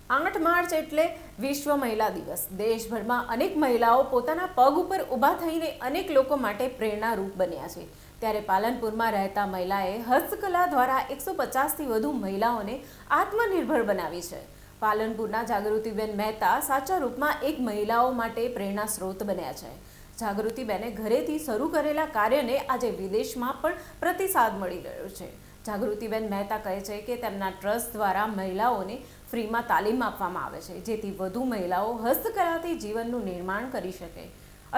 8 March એટલે વિશ્વ મહિલા દિવસ। દેશભરમાં અનેક મહિલાઓ પોતાના પગ ઉપર ઊભા થઈને અનેક લોકો માટે પ્રેરણારૂપ બન્યા છે। ત્યારે પાલનપુરમાં રહેતા મહિલાએ હસ્તકલા દ્વારા 150થી વધુ મહિલાઓને આત્મનિર્ભર બનાવી છે। પાલનપુરના જાગૃતિબેન મહેતા સાચા રૂપમાં એક મહિલાઓ માટે પ્રેરણા સ્ત્રોત બન્યા છે। જાગૃતિબેને ઘરેથી શરૂ કરેલા કાર્યને આજે વિદેશમાં પણ પ્રતિસાદ મળી રહ્યો છે। જાગૃતિબેન મહેતા કહે છે કે તેમના ટ્રસ્ટ દ્વારા મહિલાઓને ફ્રીમાં તાલીમ આપવામાં આવે છે, જેથી વધુ મહિલાઓ હસ્તકલાથી જીવનનું નિર્માણ કરી શકે।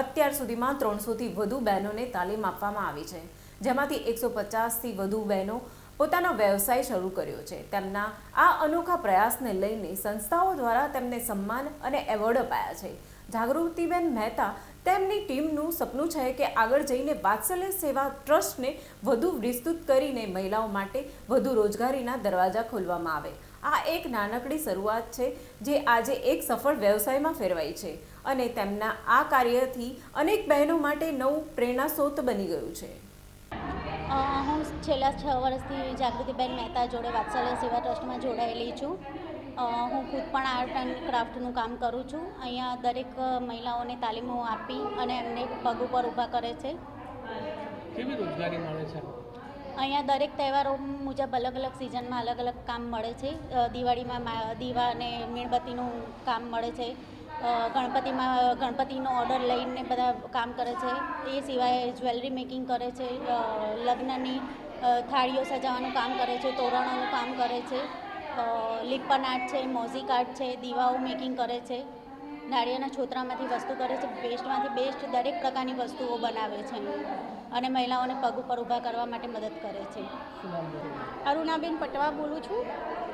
અત્યાર સુધીમાં 300થી વધુ બહેનોને તાલીમ આપવામાં આવી છે, જેમાંથી 150થી વધુ બહેનો પોતાનો વ્યવસાય શરૂ કર્યો છે। તેમના આ અનોખા પ્રયાસને લઈને સંસ્થાઓ દ્વારા તેમને સન્માન અને એવોર્ડ અપાયા છે। જાગૃતિબેન મહેતા તેમની ટીમનું સપનું છે કે આગળ જઈને વાત્સલ્ય સેવા ટ્રસ્ટને વધુ વિસ્તૃત કરીને મહિલાઓ માટે વધુ રોજગારીના દરવાજા ખોલવામાં આવે। આ એક નાનકડી શરૂઆત છે જે આજે એક સફળ વ્યવસાયમાં ફેરવાઈ છે અને તેમના આ કાર્યથી અનેક બહેનો માટે નવું પ્રેરણા સ્ત્રોત બની ગયું છે। હું છેલ્લા 6 વર્ષથી જાગૃતિબેન મહેતા જોડે વાત્સલ્ય સેવા ટ્રસ્ટમાં જોડાયેલી છું। હું ખુદ પણ આર્ટ એન્ડ ક્રાફ્ટનું કામ કરું છું। અહીંયા દરેક મહિલાઓને તાલીમો આપી અને એમને પગ ઉપર ઊભા કરે છે। કેવી રોજગારી મળે છે? અહીંયા દરેક તહેવારો મુજબ અલગ અલગ સિઝનમાં અલગ અલગ કામ મળે છે। દિવાળીમાં દીવા અને મીણબત્તીનું કામ મળે છે। ગણપતિનો ઓર્ડર લઈને બધા કામ કરે છે। એ સિવાય જ્વેલરી મેકિંગ કરે છે, લગ્નની થાળીઓ સજાવવાનું કામ કરે છે, તોરણોનું કામ કરે છે, લિપ્પન આર્ટ છે, મોઝિક આર્ટ છે, દીવાઓ મેકિંગ કરે છે, નાળિયેરના છોતરામાંથી વસ્તુ કરે છે, વેસ્ટમાંથી બેસ્ટ દરેક પ્રકારની વસ્તુઓ બનાવે છે અને મહિલાઓને પગ ઉપર ઊભા કરવા માટે મદદ કરે છે। અરુણાબેન પટવા બોલું છું,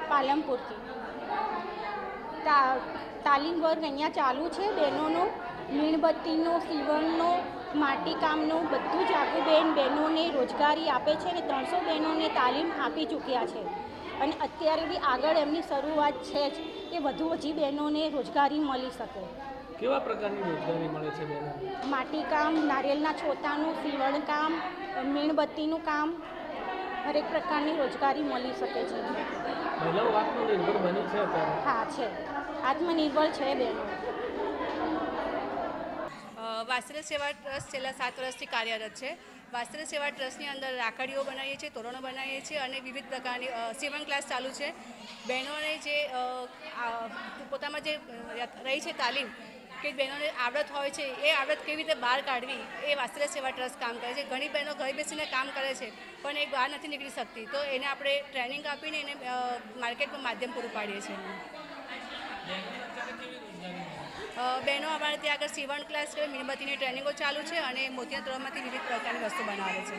પાલનપુરથી। તાલીમ વર્ગ અહીંયા ચાલુ છે બહેનોનો, મીણબત્તીનો, સીવણનો, માટીકામનો, બધું જાગુબેન બહેનોને રોજગારી આપે છે અને 300 બહેનોને તાલીમ આપી ચૂક્યા છે અને અત્યારે બી આગળ એમની શરૂઆત છે જ કે વધુ હજી બહેનોને રોજગારી મળી શકે। કેવા પ્રકારની રોજગારી મળે છે બહેનો? માટીકામ, નારિયેળના છોતાનું, સીવણકામ, મીણબત્તીનું કામ, હરેક પ્રકારની રોજગારી મળી શકે છે। મહિલાઓ આત્મનિર્ભર બની છે અત્યારે? હા, છે, આત્મનિર્ભર છે બહેનો। વાત્સલ્ય સેવા ટ્રસ્ટ છેલ્લા 7 વર્ષથી કાર્યરત છે। વાત્સલ્ય સેવા ટ્રસ્ટની અંદર રાખડીઓ બનાવીએ છીએ, તોરણો બનાવીએ છીએ અને વિવિધ પ્રકારની સીવણ ક્લાસ ચાલુ છે। બહેનોને જે પોતામાં જે રહી છે તાલીમ કે બહેનોને આવડત હોય છે, એ આવડત કેવી રીતે બહાર કાઢવી એ વાત્સલ્ય સેવા ટ્રસ્ટ કામ કરે છે। ઘણી બહેનો ઘરે બેસીને કામ કરે છે પણ એ બહાર નથી નીકળી શકતી, તો એને આપણે ટ્રેનિંગ આપીને એને માર્કેટમાં માધ્યમ પૂરું પાડીએ છીએ। બહેનો અમારે ત્યાં આગળ સીવણ ક્લાસ છે, મીણબત્તીની ટ્રેનિંગો ચાલુ છે અને મોતિયા તળમાંથી વિવિધ પ્રકારની વસ્તુ બનાવે છે।